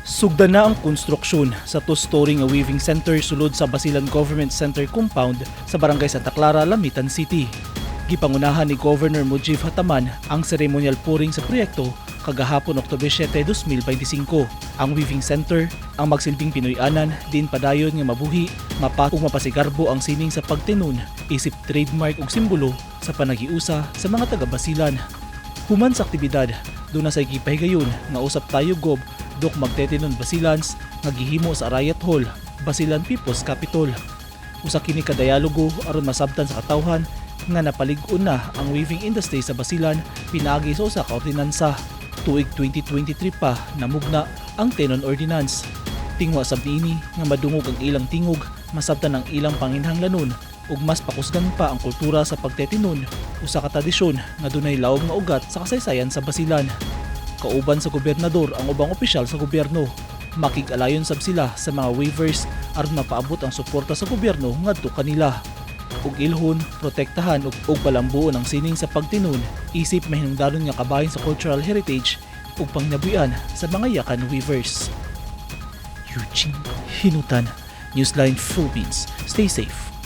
Sugda na ang konstruksyon sa two-story nga weaving center sulod sa Basilan Government Center compound sa barangay Santa Clara, Lamitan City. Gipangunahan ni Governor Mujib Hataman ang ceremonial pouring sa proyekto kagahapon Oktubre 7, 2025. Ang weaving center ang magsilbing Pinoy-anan din padayon nga mabuhi, mapat ug mapasigarbo ang sining sa pagtinun isip trademark ug simbolo sa panagiusa sa mga taga-Basilan. Human sa aktibidad, doon na sa ikipahigayon nga usap tayo gob dok magtetinon Basilans nga gihimo sa Riot Hall, Basilan People's Capitol. Usa kini ka dialogo aron masabtan sa katawhan nga napalig-on na ang weaving industry sa Basilan pinaagi sa usa ka ordinansa. Tuig 2023 pa namugna ang Tenon Ordinance. Tingwa sab niini nga madungog ang ilang tingog, masabtan ang ilang panginhanglanon ug mas pakusgan pa ang kultura sa pagtetinon, usa ka tradisyon nga dunay lawom nga ugat sa kasaysayan sa Basilan. Kauban sa gobernador ang ubang opisyal sa gobyerno. Makig-alayon sab sila sa mga waivers aron mapaabot ang suporta sa gobyerno ngadto kanila. Ug ilhon, protektahan ug palambuon ang sining sa pagtinon, isip mahinungdanon nga kabahin sa cultural heritage ug pangnabuyan sa mga yakan weavers. Eugene Hinutan, Newsline Philippines. Stay safe.